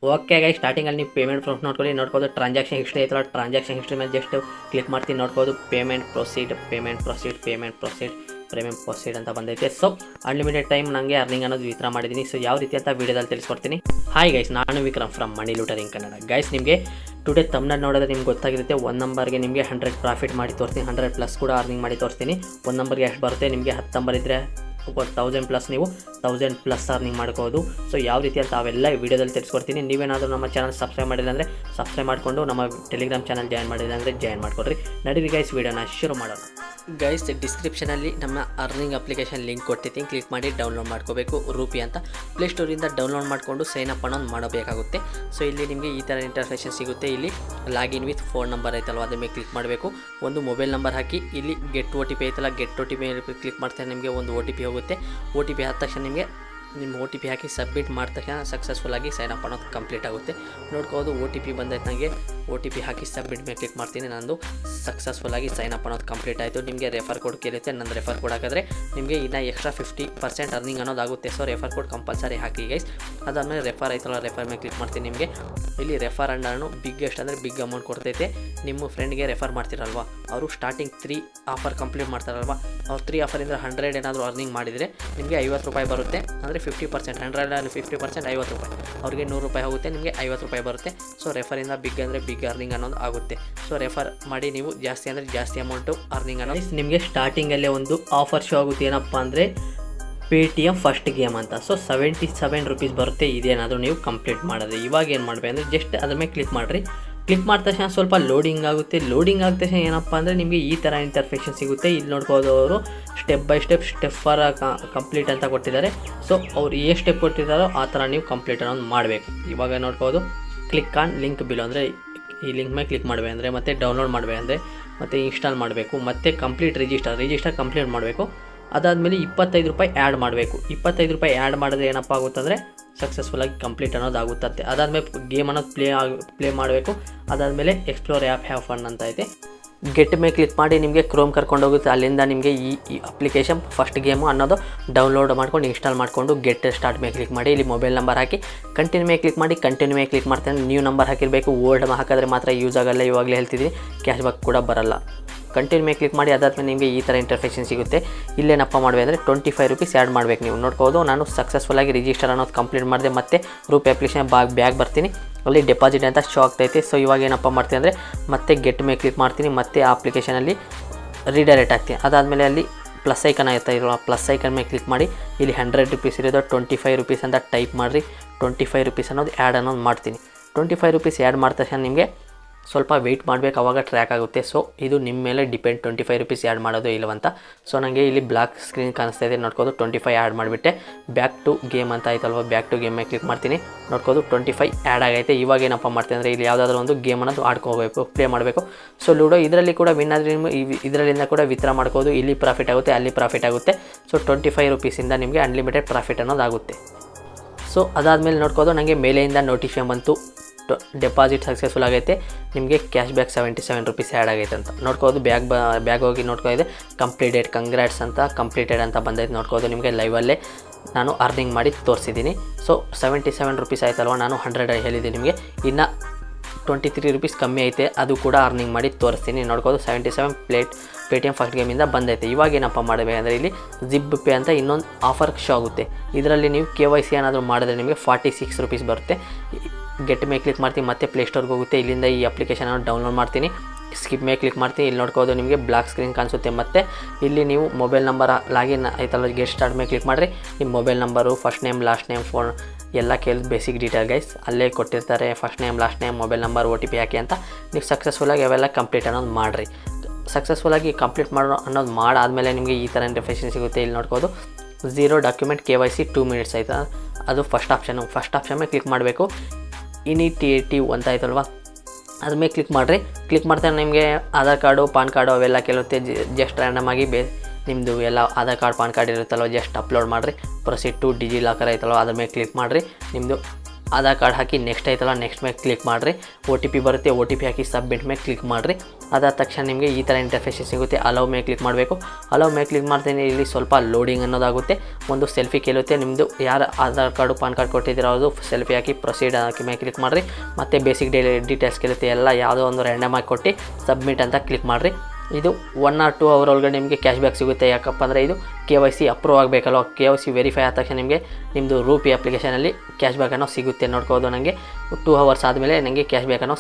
Okay guys, ಸ್ಟಾರ್ಟಿಂಗಲ್ಲಿ ನೀವು payment proof ನೋಡ್ಬೋದು. ಟ್ರಾನ್ಸಾಕ್ಷನ್ ಹಿಸ್ಟ್ರಿ ಐತಲ್ಲ, ಟ್ರಾನ್ಸಾಕ್ಷನ್ ಹಿಸ್ಟ್ರಿ ಮೇಲೆ ಜಸ್ಟ್ ಕ್ಲಿಕ್ ಮಾಡ್ತೀನಿ. ನೋಡ್ಬೋದು ಪೇಮೆಂಟ್ ಪ್ರೊಸೀಡ್ ಪೇಮೆಂಟ್ ಪ್ರೊಸೀಡ್ ಅಂತ ಬಂದೈತೆ. ಸೊ ಅನ್ಲಿಮಿಟೆಡ್ ಟೈಮ್ ನನಗೆ ಅರ್ನಿಂಗ್ ಅನ್ನೋದು ವಿತ್ಡ್ರಾ ಮಾಡಿದ್ದೀನಿ. ಸೊ ಯಾವ ರೀತಿ ಅಂತ ವೀಡಿಯೋದಲ್ಲಿ ತಿಳಿಸ್ಕೊಡ್ತೀನಿ. ಹಾಯ್ ಗೈಸ್, ನಾನು Vikram from money looting Kannada. Guys, ನಿಮಗೆ ಟುಡೇ ತಮ್ನಲ್ಲಿ ನೋಡಿದ್ರೆ ನಿಮ್ಗೆ ಗೊತ್ತಾಗಿರುತ್ತೆ. 1 ನಂಬರ್ಗೆ ನಿಮಗೆ 100 ಪ್ರಾಫಿಟ್ ಮಾಡಿ ತೋರಿಸ್ತೀನಿ, 100+ ಕೂಡ ಅರ್ನಿಂಗ್ ಮಾಡಿ ತೋರಿಸ್ತೀನಿ. 1 ನಂಬರ್ಗೆ ಎಷ್ಟು ಬರುತ್ತೆ, ನಿಮಗೆ 10 ನಂಬರ್ ಇದ್ದರೆ 1000+ ನೀವು 1000+ ಅರ್ನಿಂಗ್ ಮಾಡ್ಕೋದು. ಸೊ ಯಾವ ರೀತಿ ಅಂತ ಅವೆಲ್ಲ ವಿಡಿಯೋದಲ್ಲಿ ತಿಳಿಸ್ಕೊಡ್ತೀನಿ. ನೀವೇನಾದರೂ ನಮ್ಮ ಚಾನಲ್ ಸಬ್ಸ್ಕ್ರೈಬ್ ಮಾಡಿಲ್ಲ ಅಂದರೆ ಸಬ್ಸ್ಕ್ರೈಬ್ ಮಾಡಿಕೊಂಡು ನಮ್ಮ ಟೆಲಿಗ್ರಾಮ್ ಚಾನಲ್ ಜಾಯ್ನ್ ಮಾಡಿಲ್ಲ ಅಂದರೆ ಜಾಯ್ನ್ ಮಾಡ್ಕೊಡ್ರಿ. ನಡೀರಿ ಗೈಸ್, ವಿಡಿಯೋನ ಶುರು ಮಾಡೋಣ. ಗೈಸ್, ಡಿಸ್ಕ್ರಿಪ್ಷನಲ್ಲಿ ನಮ್ಮ ಅರ್ನಿಂಗ್ ಅಪ್ಲಿಕೇಶನ್ ಲಿಂಕ್ ಕೊಟ್ಟಿದ್ದೀನಿ, ಕ್ಲಿಕ್ ಮಾಡಿ ಡೌನ್ಲೋಡ್ ಮಾಡ್ಕೋಬೇಕು. ರೂಪಿ ಅಂತ ಪ್ಲೇಸ್ಟೋರಿಂದ ಡೌನ್ಲೋಡ್ ಮಾಡಿಕೊಂಡು ಸೈನ್ ಅಪ್ ಅನ್ನೋದು ಮಾಡಬೇಕಾಗುತ್ತೆ. ಸೊ ಇಲ್ಲಿ ನಿಮಗೆ ಈ ಥರ ಇಂಟರ್ಫೇಷನ್ ಸಿಗುತ್ತೆ. ಇಲ್ಲಿ ಲಾಗಿನ್ ವಿತ್ ಫೋನ್ ನಂಬರ್ ಐತಲ್ವ, ಅದ್ರ ಮೇಲೆ ಕ್ಲಿಕ್ ಮಾಡಬೇಕು. ಒಂದು ಮೊಬೈಲ್ ನಂಬರ್ ಹಾಕಿ ಇಲ್ಲಿ ಗೆಟ್ OTP ಐತಲ್ಲ, ಗೆಟ್ OTP ಮೇಲೆ ಕ್ಲಿಕ್ ಮಾಡ್ತಾರೆ. ನಿಮಗೆ ಒಂದು OTP ಹೋಗುತ್ತೆ. OTP ಆದ ತಕ್ಷಣ ನಿಮಗೆ ನಿಮ್ಮ OTP ಹಾಕಿ ಸಬ್ಮಿಟ್ ಮಾಡಿದ ತಕ್ಷಣ ಸಕ್ಸಸ್ಫುಲ್ಲಾಗಿ ಸೈನ್ ಅಪ್ ಅನ್ನೋದು ಕಂಪ್ಲೀಟ್ ಆಗುತ್ತೆ. ನೋಡ್ಕೋದು OTP ಬಂದೈತೆ. ನನಗೆ OTP ಹಾಕಿ ಸಬ್ಮಿಟ್ ಮೇಲೆ ಕ್ಲಿಕ್ ಮಾಡ್ತೀನಿ. ನಂದು ಸಕ್ಸಸ್ಫುಲ್ಲಾಗಿ ಸೈನ್ ಅಪ್ ಅನ್ನೋದು ಕಂಪ್ಲೀಟ್ ಆಯಿತು. ನಿಮಗೆ ರೆಫರ್ ಕೋಡ್ ಕೇಳುತ್ತೆ. ನನ್ನ ರೆಫರ್ ಕೋಡ್ ಹಾಕಿದ್ರೆ ನಿಮಗೆ ಇನ್ನೂ ಎಕ್ಸ್ಟ್ರಾ 50% ಅರ್ನಿಂಗ್ ಅನ್ನೋದಾಗುತ್ತೆ. ಸೊ ರೆಫರ್ ಕೋಡ್ ಕಂಪಲ್ಸರಿ ಹಾಕಿ ಗೈಸ್. ಅದಾದಮೇಲೆ ರೆಫರ್ ಆಯ್ತಲ್ಲ, ರೆಫರ್ ಮೇಲೆ ಕ್ಲಿಕ್ ಮಾಡ್ತೀನಿ. ನಿಮಗೆ ಇಲ್ಲಿ ರೆಫರ್ ಅಂಡನ್ನು ಬಿಗ್ಗೆಸ್ಟ್ ಅಂದರೆ ಬಿಗ್ ಅಮೌಂಟ್ ಕೊಡ್ತೈತೆ. ನಿಮ್ಮ ಫ್ರೆಂಡ್ಗೆ ರೆಫರ್ ಮಾಡ್ತಿರಲ್ವ, ಅವರು ಸ್ಟಾರ್ಟಿಂಗ್ 3 ಆಫರ್ ಕಂಪ್ಲೀಟ್ ಮಾಡ್ತಾರಲ್ವ, ಅವ್ರು 3 ಆಫರಿಂದ 100 ಏನಾದರೂ ಅರ್ನಿಂಗ್ ಮಾಡಿದರೆ ನಿಮಗೆ 50 ರೂಪಾಯಿ ಬರುತ್ತೆ. ಅಂದರೆ 50%, 100 50% 50 ರೂಪಾಯಿ. ಅವ್ರಿಗೆ 100 ರೂಪಾಯಿ ಹೋಗುತ್ತೆ, ನಿಮಗೆ 50 ರೂಪಾಯಿ ಬರುತ್ತೆ. ಸೊ ರೆಫರಿಂದ ಬಿಗ್ ಅಂದರೆ ಬಿಗ್ ಅರ್ನಿಂಗ್ ಅನ್ನೋದು ಆಗುತ್ತೆ. ಸೊ ರೆಫರ್ ಮಾಡಿ ನೀವು ಜಾಸ್ತಿ ಅಂದರೆ ಜಾಸ್ತಿ ಅಮೌಂಟು ಅರ್ನಿಂಗ್ ಅನ್ನೋದು. ನಿಮಗೆ ಸ್ಟಾರ್ಟಿಂಗಲ್ಲೇ ಒಂದು ಆಫರ್ ಶೋ ಆಗುತ್ತೆ. ಏನಪ್ಪ ಅಂದರೆ Paytm ಫಸ್ಟ್ ಗೇಮ್ ಅಂತ. ಸೊ 77 ರೂಪೀಸ್ ಬರುತ್ತೆ, ಇದೇನಾದರೂ ನೀವು ಕಂಪ್ಲೀಟ್ ಮಾಡಿದ್ರೆ. ಇವಾಗ ಏನು ಮಾಡಬೇಕು ಅಂದರೆ ಜಸ್ಟ್ ಅದ್ರ ಮೇಲೆ ಕ್ಲಿಕ್ ಮಾಡಿರಿ. ಕ್ಲಿಕ್ ಮಾಡಿದ ತಕ್ಷಣ ಸ್ವಲ್ಪ ಲೋಡಿಂಗ್ ಆಗುತ್ತೆ. ಲೋಡಿಂಗ್ ಆದ ತಕ್ಷಣ ಏನಪ್ಪ ಅಂದರೆ ನಿಮಗೆ ಈ ಥರ ಇಂಟರ್ಫೇಷನ್ ಸಿಗುತ್ತೆ. ಇಲ್ಲಿ ನೋಡ್ಬೋದು, ಅವರು step by step for complete ಅಂತ ಕೊಟ್ಟಿದ್ದಾರೆ. ಸೊ ಅವ್ರು ಎಷ್ಟು ಸ್ಟೆಪ್ ಕೊಟ್ಟಿದ್ದಾರೋ ಆ ಥರ ನೀವು ಕಂಪ್ಲೀಟ್ ಅನ್ನೋದು ಮಾಡಬೇಕು. ಇವಾಗ ನೋಡ್ಬೋದು, ಕ್ಲಿಕ್ ಆನ್ ಲಿಂಕ್ ಬಿಲೋ ಅಂದರೆ ಈ ಲಿಂಕ್ ಮೇಲೆ ಕ್ಲಿಕ್ ಮಾಡಬೇಕು ಅಂದರೆ, ಮತ್ತು ಡೌನ್ಲೋಡ್ ಮಾಡಬೇಕಂದ್ರೆ, ಮತ್ತು ಇನ್ಸ್ಟಾಲ್ ಮಾಡಬೇಕು, ಮತ್ತು ಕಂಪ್ಲೀಟ್ ರಿಜಿಸ್ಟರ್ ಕಂಪ್ಲೀಟ್ ಮಾಡಬೇಕು. ಅದಾದಮೇಲೆ 25 ರೂಪಾಯಿ ಆ್ಯಡ್ ಮಾಡಬೇಕು. 25 ರೂಪಾಯಿ ಆ್ಯಡ್ ಮಾಡಿದ್ರೆ ಏನಪ್ಪ ಆಗುತ್ತಂದರೆ ಸಕ್ಸಸ್ಫುಲ್ಲಾಗಿ ಕಂಪ್ಲೀಟ್ ಅನ್ನೋದಾಗುತ್ತದೆ. ಅದಾದಮೇಲೆ ಗೇಮ್ ಅನ್ನೋದು ಪ್ಲೇ ಮಾಡಬೇಕು. ಅದಾದಮೇಲೆ ಎಕ್ಸ್ಪ್ಲೋರ್ ಆ್ಯಪ್ ಹ್ಯಾವ್ ಫನ್ ಅಂತ ಐತೆ. ಗೆಟ್ ಮೇಲೆ ಕ್ಲಿಕ್ ಮಾಡಿ ನಿಮಗೆ ಕ್ರೋಮ್ ಕರ್ಕೊಂಡೋಗುತ್ತೆ. ಅಲ್ಲಿಂದ ನಿಮಗೆ ಈ ಅಪ್ಲಿಕೇಶನ್ ಫಸ್ಟ್ ಗೇಮು ಅನ್ನೋದು ಡೌನ್ಲೋಡ್ ಮಾಡ್ಕೊಂಡು ಇನ್ಸ್ಟಾಲ್ ಮಾಡಿಕೊಂಡು ಗೆಟ್ ಸ್ಟಾರ್ಟ್ ಮೇಲೆ ಕ್ಲಿಕ್ ಮಾಡಿ. ಇಲ್ಲಿ ಮೊಬೈಲ್ ನಂಬರ್ ಹಾಕಿ ಕಂಟಿನ್ಯೂ ಮೇಲೆ ಕ್ಲಿಕ್ ಮಾಡಿ. ಕಂಟಿನ್ಯೂ ಮೇಲೆ ಕ್ಲಿಕ್ ಮಾಡ್ತಾನೆ ನ್ಯೂ ನಂಬರ್ ಹಾಕಿರಬೇಕು. ಓಲ್ಡ್ ಹಾಕಿದ್ರೆ ಮಾತ್ರ ಯೂಸ್ ಆಗೋಲ್ಲ. ಇವಾಗಲೇ ಹೇಳ್ತಿದ್ದೀನಿ, ಕ್ಯಾಶ್ ಬ್ಯಾಕ್ ಕೂಡ ಬರಲ್ಲ. ಕಂಟಿನ್ಯೂ ಮೇಲೆ ಕ್ಲಿಕ್ ಮಾಡಿ. ಅದಾದಮೇಲೆ ನಿಮಗೆ ಈ ಥರ ಇಂಟರ್ಫೇಷನ್ ಸಿಗುತ್ತೆ. ಇಲ್ಲೇನಪ್ಪ ಮಾಡಬೇಕು ಅಂದರೆ 25 ರೂಪೀಸ್ ಆ್ಯಡ್ ಮಾಡಬೇಕು. ನೀವು ನೋಡ್ಬೋದು, ನಾನು ಸಕ್ಸಸ್ಫುಲ್ಲಾಗಿ ರಿಜಿಸ್ಟರ್ ಅನ್ನೋದು ಕಂಪ್ಲೀಟ್ ಮಾಡಿದೆ. ಮತ್ತು ರೂಪಿ ಅಪ್ಲಿಕೇಶನ್ ಬ್ಯಾಗ್ ಬರ್ತೀನಿ, ಅಲ್ಲಿ ಡೆಪಾಸಿಟ್ ಅಂತ ಶೋ ಆಗ್ತೈತೆ. ಸೊ ಇವಾಗ ಏನಪ್ಪ ಮಾಡ್ತೀನಿ ಅಂದರೆ ಮತ್ತೆ ಗೆಟ್ ಮೇಲೆ ಕ್ಲಿಕ್ ಮಾಡ್ತೀನಿ. ಮತ್ತು ಆ ಅಪ್ಲಿಕೇಶನಲ್ಲಿ ರೀಡೈರೆಕ್ಟ್ ಆಗ್ತೀನಿ. ಅದಾದಮೇಲೆ ಅಲ್ಲಿ ಪ್ಲಸ್ ಐಕನ್ ಆಯ್ತಾ ಇರೋ ಆ ಪ್ಲಸ್ ಐಕನ್ ಮೇಲೆ ಕ್ಲಿಕ್ ಮಾಡಿ. ಇಲ್ಲಿ 100 ರೂಪೀಸ್ ಇರೋದು 25 ರೂಪೀಸ್ ಅಂತ ಟೈಪ್ ಮಾಡಿರಿ. 25 ರೂಪೀಸ್ ಅನ್ನೋದು ಆ್ಯಡ್ ಅನ್ನೋದು ಮಾಡ್ತೀನಿ. 25 ರೂಪೀಸ್ ಆ್ಯಡ್ ಮಾಡಿದ ತಕ್ಷಣ ನಿಮಗೆ ಸ್ವಲ್ಪ ವೆಯ್ಟ್ ಮಾಡಬೇಕು, ಆವಾಗ ಟ್ರ್ಯಾಕ್ ಆಗುತ್ತೆ. ಸೊ ಇದು ನಿಮ್ಮ ಮೇಲೆ ಡಿಪೆಂಡ್, 25 ರೂಪೀಸ್ ಆ್ಯಡ್ ಮಾಡೋದು ಇಲ್ಲವಂತ. ಸೊ ನನಗೆ ಇಲ್ಲಿ ಬ್ಲಾಕ್ ಸ್ಕ್ರೀನ್ ಕಾಣಿಸ್ತಾ ಇದೆ. ನೋಡ್ಬೋದು 25 ಆ್ಯಡ್ ಮಾಡಿಬಿಟ್ಟೆ. ಬ್ಯಾಕ್ ಟು ಗೇಮ್ ಅಂತ ಆಯ್ತಲ್ವ, ಬ್ಯಾಕ್ ಟು ಗೇಮ್ ಮೇಲೆ ಕ್ಲಿಕ್ ಮಾಡ್ತೀನಿ. ನೋಡ್ಬೋದು 25 ಆ್ಯಡ್ ಆಗೈತೆ. ಇವಾಗ ಏನಪ್ಪ ಮಾಡ್ತೀನಿ ಅಂದರೆ ಇಲ್ಲಿ ಯಾವುದಾದ್ರೂ ಒಂದು ಗೇಮ್ ಅನ್ನೋದು ಆಡ್ಕೋಬೇಕು, ಪ್ಲೇ ಮಾಡಬೇಕು. ಸೊ ಲೂಡೋ ಇದರಲ್ಲಿ ಕೂಡ ವಿನ್ ಆದರೆ ಇದರಲ್ಲಿಂದ ಕೂಡ ವಿತ್ಡ್ರಾ ಮಾಡ್ಕೋದು. ಇಲ್ಲಿ ಪ್ರಾಫಿಟ್ ಆಗುತ್ತೆ, ಅಲ್ಲಿ ಪ್ರಾಫಿಟ್ ಆಗುತ್ತೆ. ಸೊ 25 ರೂಪೀಸಿಂದ ನಿಮಗೆ ಅನ್ಲಿಮಿಟೆಡ್ ಪ್ರಾಫಿಟ್ ಅನ್ನೋದಾಗುತ್ತೆ. ಸೊ ಅದಾದಮೇಲೆ ನೋಡ್ಬೋದು, ನನಗೆ ಮೇಲೆಯಿಂದ ನೋಟಿಫಿಕೇಶನ್ ಬಂತು, ಡೆಪಾಸಿಟ್ ಸಕ್ಸಸ್ಫುಲ್ ಆಗೈತೆ, ನಿಮಗೆ ಕ್ಯಾಶ್ ಬ್ಯಾಕ್ 77 ರೂಪೀಸ್ ಆ್ಯಡ್ ಆಗೈತೆ ಅಂತ. ನೋಡ್ಕೋದು ಬ್ಯಾಗ್ ಹೋಗಿ ನೋಡ್ಕೋದೆ, ಕಂಪ್ಲೀಟೆಡ್ ಕಂಗ್ರಾಟ್ಸ್ ಅಂತ ಕಂಪ್ಲೀಟೆಡ್ ಅಂತ ಬಂದೈತೆ. ನೋಡ್ಕೋದು ನಿಮಗೆ ಲೈವಲ್ಲೇ ನಾನು ಅರ್ನಿಂಗ್ ಮಾಡಿ ತೋರಿಸಿದ್ದೀನಿ. ಸೊ 77 ರೂಪೀಸ್ ಆಯ್ತಲ್ವ, ನಾನು 100 ಹೇಳಿದ್ದೀನಿ ನಿಮಗೆ. ಇನ್ನು 23 ರೂಪೀಸ್ ಕಮ್ಮಿ ಐತೆ, ಅದು ಕೂಡ ಅರ್ನಿಂಗ್ ಮಾಡಿ ತೋರಿಸ್ತೀನಿ. ನೋಡ್ಕೋದು 77 Paytm ಫಸ್ಟ್ ಗೇಮಿಂದ ಬಂದೈತೆ. ಇವಾಗ ಏನಪ್ಪ ಮಾಡಬೇಕಂದ್ರೆ ಇಲ್ಲಿ ಜಿಬ್ ಪೇ ಅಂತ ಇನ್ನೊಂದು ಆಫರ್ ಶೋ ಆಗುತ್ತೆ. ಇದರಲ್ಲಿ ನೀವು KYC ಏನಾದರೂ ಮಾಡಿದ್ರೆ ನಿಮಗೆ 46 ರೂಪೀಸ್ ಬರುತ್ತೆ. ಗೆಟ್ ಮೇಲೆ ಕ್ಲಿಕ್ ಮಾಡ್ತೀನಿ, ಮತ್ತೆ ಪ್ಲೇಸ್ಟೋರ್ಗೆ ಹೋಗುತ್ತೆ. ಇಲ್ಲಿಂದ ಈ ಅಪ್ಲಿಕೇಶನ್ ಡೌನ್ಲೋಡ್ ಮಾಡ್ತೀನಿ. ಸ್ಕಿಪ್ ಮೇಲೆ ಕ್ಲಿಕ್ ಮಾಡ್ತೀನಿ. ಇಲ್ಲಿ ನೋಡ್ಕೋದು ನಿಮಗೆ ಬ್ಲಾಕ್ ಸ್ಕ್ರೀನ್ ಕಾಣಿಸುತ್ತೆ. ಮತ್ತು ಇಲ್ಲಿ ನೀವು ಮೊಬೈಲ್ ನಂಬರ್ ಲಾಗಿನ್ ಆಯ್ತಲ್ಲ, ಗೆಟ್ ಸ್ಟಾರ್ಟ್ ಮೇಲೆ ಕ್ಲಿಕ್ ಮಾಡಿರಿ. ನಿಮ್ಮ mobile number, first name, last name, phone ಎಲ್ಲ ಬೇಸಿಕ್ ಡೀಟೇಲ್ ಗೈಸ್ ಅಲ್ಲೇ ಕೊಟ್ಟಿರ್ತಾರೆ. First name, last name, mobile number, OTP ಹಾಕಿ ಅಂತ. ನೀವು ಸಕ್ಸಸ್ಫುಲ್ಲಾಗಿ ಅವೆಲ್ಲ ಕಂಪ್ಲೀಟ್ ಅನ್ನೋದು ಮಾಡಿರಿ. ಸಕ್ಸಸ್ಫುಲ್ಲಾಗಿ ಕಂಪ್ಲೀಟ್ ಅನ್ನೋದು ಮಾಡಾದಮೇಲೆ ನಿಮಗೆ ಈ ಥರ ಇಂಟರ್ಫೇಷನ್ ಸಿಗುತ್ತೆ. ಇಲ್ಲಿ ನೋಡ್ಬೋದು 0 ಡಾಕ್ಯುಮೆಂಟ್ KYC 2 ಮಿನಿಟ್ಸ್ ಆಯಿತಾ, ಅದು ಫಸ್ಟ್ ಆಪ್ಷನ್ ಮೇಲೆ ಕ್ಲಿಕ್ ಮಾಡಬೇಕು. ಇನಿಟಿಯೇಟಿವ್ ಅಂತ ಆಯ್ತಲ್ವ, ಅದ್ರ ಮೇಲೆ ಕ್ಲಿಕ್ ಮಾಡಿರಿ. ಕ್ಲಿಕ್ ಮಾಡ್ತಾರೆ ನಿಮಗೆ ಆಧಾರ್ ಕಾರ್ಡು, ಪಾನ್ ಕಾರ್ಡು ಅವೆಲ್ಲ ಕೇಳುತ್ತೆ. ಜಸ್ಟ್ ರ್ಯಾಂಡಮಾಗಿ ನಿಮ್ಮದು ಎಲ್ಲ ಆಧಾರ್ ಕಾರ್ಡ್, ಪಾನ್ ಕಾರ್ಡ್ ಇರುತ್ತಲ್ವ, ಜಸ್ಟ್ ಅಪ್ಲೋಡ್ ಮಾಡಿರಿ. ಪ್ರೊಸೀಡ್ ಟು ಡಿಜಿ ಲಾಕರ್ ಆಯ್ತಲ್ವ, ಅದ್ರ ಮೇಲೆ ಕ್ಲಿಕ್ ಮಾಡಿರಿ. ನಿಮ್ಮದು ಆಧಾರ್ ಕಾರ್ಡ್ ಹಾಕಿ ನೆಕ್ಸ್ಟ್ ಆಯ್ತಲ್ಲ ನೆಕ್ಸ್ಟ್ ಮೇಲೆ ಕ್ಲಿಕ್ ಮಾಡಿರಿ. OTP ಬರುತ್ತೆ, OTP ಹಾಕಿ ಸಬ್ಮಿಟ್ ಮೇಲೆ ಕ್ಲಿಕ್ ಮಾಡಿರಿ. ಅದಾದ ತಕ್ಷಣ ನಿಮಗೆ ಈ ಥರ ಇಂಟರ್ಫೇಸ್ ಸಿಗುತ್ತೆ. ಅಲೌ ಮೇಲೆ ಕ್ಲಿಕ್ ಮಾಡಬೇಕು. ಅಲೌ ಮೇಲೆ ಕ್ಲಿಕ್ ಮಾಡ್ತೀನಿ. ಇಲ್ಲಿ ಸ್ವಲ್ಪ ಲೋಡಿಂಗ್ ಅನ್ನೋದಾಗುತ್ತೆ. ಒಂದು ಸೆಲ್ಫಿ ಕೇಳುತ್ತೆ. ನಿಮ್ಮದು ಯಾರು ಆಧಾರ್ ಕಾರ್ಡು ಪಾನ್ ಕಾರ್ಡ್ ಕೊಟ್ಟಿದ್ದೀರೋ ಅದು ಸೆಲ್ಫಿ ಹಾಕಿ ಪ್ರೊಸೀಡ್ ಹಾಕಿ ಮೇಲೆ ಕ್ಲಿಕ್ ಮಾಡಿರಿ. ಮತ್ತು ಬೇಸಿಕ್ ಡೀಟೇಲ್ಸ್ ಕೇಳುತ್ತೆ. ಎಲ್ಲ ಯಾವುದೋ ಒಂದು ರ್ಯಾಂಡಮ್ ಆಗಿ ಕೊಟ್ಟು ಸಬ್ಮಿಟ್ ಅಂತ ಕ್ಲಿಕ್ ಮಾಡಿರಿ. ಇದು 1 or 2 ಅವರ್ ಒಳಗಡೆ ನಿಮಗೆ ಕ್ಯಾಶ್ ಬ್ಯಾಕ್ ಸಿಗುತ್ತೆ. ಯಾಕಪ್ಪ ಅಂದರೆ ಇದು KYC ಅಪ್ರೂವ್ ಆಗಬೇಕಲ್ವ. KYC ವೆರಿಫೈ ಆದ ತಕ್ಷಣ ನಿಮಗೆ ನಿಮ್ಮದು ರೂಪಿ ಅಪ್ಲಿಕೇಶನಲ್ಲಿ ಕ್ಯಾಶ್ ಬ್ಯಾಕ್ ಅನ್ನೋ ಸಿಗುತ್ತೆ. ನೋಡ್ಕೋದು. ನನಗೆ 2 hours ಆದಮೇಲೆ ನನಗೆ ಕ್ಯಾಶ್ ಬ್ಯಾಕ್ ಅನ್ನೋ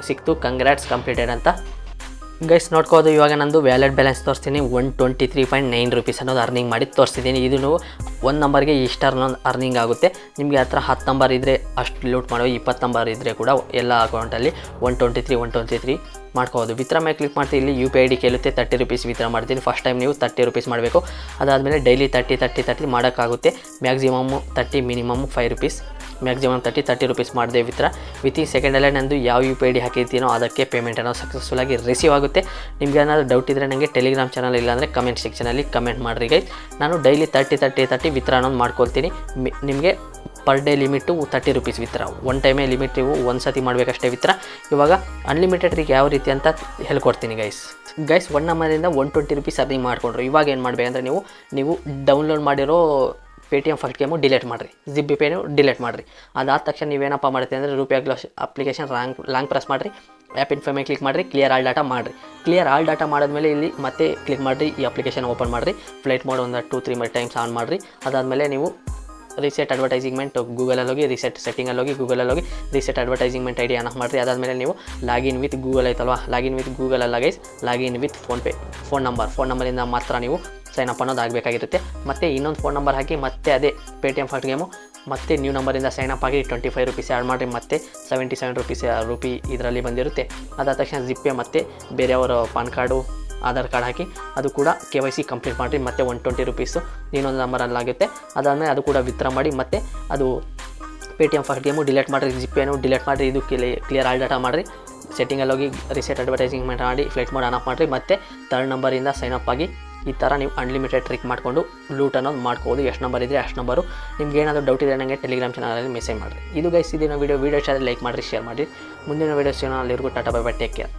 ಸಿಕ್ತು. ಕಂಗ್ರ್ಯಾಟ್ಸ್ ಕಂಪ್ಲೀಟೆಡ್ ಅಂತ ಗೈಸ್ ನೋಡ್ಕೋದು. ಇವಾಗ ನಂದು ವ್ಯಾಲೆಟ್ ಬ್ಯಾಲೆನ್ಸ್ ತೋರಿಸ್ತೀನಿ. 123.9 ರೂಪೀಸ್ ಅನ್ನೋದು ಅರ್ನಿಂಗ್ ಮಾಡಿ ತೋರಿಸ್ತಿದ್ದೀನಿ. ಇದು ನೀವು 1 ನಂಬರ್ಗೆ ಇಷ್ಟು ಅರ್ನಿಂಗ್ ಆಗುತ್ತೆ. ನಿಮಗೆ ಹತ್ರ 10 ನಂಬರ್ ಇದ್ದರೆ ಅಷ್ಟು ಲೂಟ್ ಮಾಡೋ, 20 ನಂಬರ್ ಇದ್ದರೆ ಕೂಡ ಎಲ್ಲ ಅಕೌಂಟಲ್ಲಿ 123 ಮಾಡ್ಕೋಬೋದು. ವಿತ್ಡ್ರಾ ಮೇಲೆ ಕ್ಲಿಕ್ ಮಾಡ್ತೀವಿ. ಇಲ್ಲಿ UPI ID ಕೇಳುತ್ತೆ. 30 ರೂಪೀಸ್ ವಿತ್ಡ್ರಾ ಮಾಡ್ತೀನಿ. ಫಸ್ಟ್ ಟೈಮ್ ನೀವು 30 ರೂಪೀಸ್ ಮಾಡಬೇಕು. ಅದಾದಮೇಲೆ ಡೈಲಿ 30 ಮಾಡೋಕ್ಕಾಗುತ್ತೆ. Maximum 30, minimum 5 rupees. Maximum 30 rupees ಮಾಡಿದೆ ವಿತಿನ್ ಸೆಕೆಂಡಲ್ಲೇ ನಂದು ಯಾವ UPI ID ಹಾಕಿರ್ತೀನೋ ಅದಕ್ಕೆ ಪೇಮೆಂಟ್ ಅನ್ನೋ ಸಕ್ಸಸ್ಫುಲ್ಲಾಗಿ ರಿಸೀವ್ ಆಗುತ್ತೆ. ನಿಮ್ಗೆ ಏನಾದರೂ ಡೌಟ್ ಇದ್ದರೆ ನನಗೆ ಟೆಲಿಗ್ರಾಮ್ ಚಾನಲ್ ಇಲ್ಲಾಂದರೆ ಕಮೆಂಟ್ ಸೆಕ್ಷನಲ್ಲಿ ಕಮೆಂಟ್ ಮಾಡಿರಿ ಗೈಸ್. ನಾನು ಡೈಲಿ 30 ವಿತ್ಡ್ರಾ ಅನ್ನೋದು ಮಾಡ್ಕೊಳ್ತೀನಿ. ನಿಮಗೆ per day limit 30 rupees withdraw. One ಟೈಮೇ ಲಿಮಿಟ್, ನೀವು ಒಂದು ಸತಿ ಮಾಡಬೇಕಷ್ಟೇ ವಿತ್ಡ್ರಾ. ಇವಾಗ ಅನ್ಲಿಮಿಟೆಡ್ ಯಾವ ರೀತಿ ಅಂತ ಹೇಳ್ಕೊಡ್ತೀನಿ ಗೈಸ್. 1 ನಂಬರಿಂದ 120 ರೂಪೀಸ್ ಅರ್ನಿಂಗ್ ಮಾಡಿಕೊಂಡ್ರು. ಇವಾಗ ಏನು ಮಾಡಬೇಕಂದ್ರೆ ನೀವು ಡೌನ್ಲೋಡ್ ಮಾಡಿರೋ Paytm ಫಸ್ಟ್ ಗೇಮು ಡಿಲೀಟ್ ಮಾಡಿರಿ. ZIP ಪೇನು ಡಿಲೀಟ್ ಮಾಡಿರಿ. ಅದಾದ ತಕ್ಷಣ ನೀವೇನಪ್ಪ ಮಾಡ್ತೀವಿ ಅಂದರೆ ರೂಪಿ ಅಪ್ಲಿಕೇಶನ್ ಲಾಂಗ್ ಪ್ರೆಸ್ ಮಾಡಿರಿ. ಆ್ಯಪ್ ಇನ್ಫೋ ಮೇಲೆ ಕ್ಲಿಕ್ ಮಾಡಿರಿ. ಕ್ಲಿಯರ್ ಆಲ್ ಡಾಟಾ ಮಾಡಿರಿ. ಕ್ಲಿಯರ್ ಆಲ್ ಡಾಟಾ ಮಾಡಿದ್ಮೇಲೆ ಇಲ್ಲಿ ಮತ್ತೆ ಕ್ಲಿಕ್ ಮಾಡಿರಿ. ಈ ಅಪ್ಲಿಕೇಶನ್ ಓಪನ್ ಮಾಡಿರಿ. ಫ್ಲೈಟ್ ಮೋಡ್ ಒಂದು 2-3 ಟೈಮ್ಸ್ ಆನ್ ಮಾಡಿರಿ. ಅದಾದಮೇಲೆ ನೀವು ರೀಸೆಟ್ ಅಡ್ವರ್ಟೈಸಿಂಗ್ಮೆಂಟ್ ಗೂಗಲಲ್ಲಿ ಹೋಗಿ, ರೀಸೆಟ್ ಸೆಟ್ಟಿಂಗಲ್ಲಿ ಹೋಗಿ, ಗೂಗಲಲ್ಲಿ ಹೋಗಿ ರೀಸೆಟ್ ಅಡ್ವರ್ಟೈಸಿಂಗ್ಮೆಂಟ್ ID ಆನ್ ಮಾಡಿರಿ. ಅದಾದಮೇಲೆ ನೀವು ಲಾಗಿನ್ ವಿತ್ ಗೂಗಲ್ ಐತಲ್ವ, ಲಾಗಿನ್ ವಿತ್ ಗೂಗಲ್ ಅಲ್ಲ guys, login with PhonePe phone ನಂಬರಿಂದ ಮಾತ್ರ ನೀವು ಸೈನ್ ಅಪ್ ಅನ್ನೋದು ಆಗಬೇಕಾಗಿರುತ್ತೆ. ಮತ್ತು ಇನ್ನೊಂದು ಫೋನ್ ನಂಬರ್ ಹಾಕಿ ಮತ್ತೆ ಅದೇ Paytm ಫಸ್ಟ್ ಗೇಮು ಮತ್ತೆ ನ್ಯೂ ನಂಬರಿಂದ ಸೈನ್ ಅಪ್ ಆಗಿ 25 ರೂಪೀಸ್ ಆ್ಯಡ್ ಮಾಡಿರಿ. ಮತ್ತೆ 77 ರೂಪಿ ಇದರಲ್ಲಿ ಬಂದಿರುತ್ತೆ. ಅದಾದ ತಕ್ಷಣ ಜಿಪ್ಪೆ ಮತ್ತು ಬೇರೆಯವರ ಪಾನ್ ಕಾರ್ಡು ಆಧಾರ್ ಕಾರ್ಡ್ ಹಾಕಿ ಅದು ಕೂಡ KYC ಕಂಪ್ಲೀಟ್ ಮಾಡಿರಿ. ಮತ್ತು 120 ರೂಪೀಸು ಇನ್ನೊಂದು ನಂಬರಲ್ಲಾಗುತ್ತೆ. ಅದಾದಮೇಲೆ ಅದು ಕೂಡ ವಿತ್ಡ್ರಾ ಮಾಡಿ ಮತ್ತು ಅದು Paytm ಫಸ್ಟ್ ಗೇಮು ಡಿಲೀಟ್ ಮಾಡಿರಿ. ಜಿಪ್ಪೇನು ಡಿಲೀಟ್ ಮಾಡಿರಿ. ಇದು ಕ್ಲಿಯರ್ ಆಲ್ ಡಾಟಾ ಮಾಡಿರಿ. ಸೆಟ್ಟಿಂಗಲ್ಲಿ ಹೋಗಿ ರೀಸೆಟ್ ಅಡ್ವರ್ಟೈಸಿಂಗ್ಮೆಂಟ್ ಮಾಡಿ ಫ್ಲೈಟ್ ಮೋಡ್ ಆನ್ ಅಪ್ ಮಾಡಿರಿ. ಮತ್ತು 3rd ನಂಬರಿಂದ ಸೈನ್ ಅಪ್ ಆಗಿ ಈ ಥರ ನೀವು ಅನ್ಲಿಮಿಟೆಡ್ ಟ್ರಿಕ್ ಮಾಡಿಕೊಂಡು ಲೂಟ್ ಅನ್ನೋದು ಮಾಡ್ಕೋಬೋದು. ಎಷ್ಟು ನಂಬರ್ ಇದ್ದರೆ ಅಷ್ಟು ನಂಬರು. ನಿಮ್ಗೆ ಏನಾದರೂ ಡೌಟ್ ಇದ್ದರೆ ನನಗೆ ಟೆಲಿಗ್ರಾಮ್ ಚಾನಲಲ್ಲಿ ಮೆಸೇಜ್ ಮಾಡಿರಿ. ಇದು ಗೈಸ್ ಇದೀನ ವೀಡಿಯೋ ಇಷ್ಟ ಆದರೆ ಲೈಕ್ ಮಾಡಿರಿ, ಶೇರ್ ಮಾಡಿರಿ. ಮುಂದಿನ ವೀಡಿಯೋಸ್ ಚಾನಲ್ ಅಲ್ಲಿವರೆಗೂ tata bye bye, take care.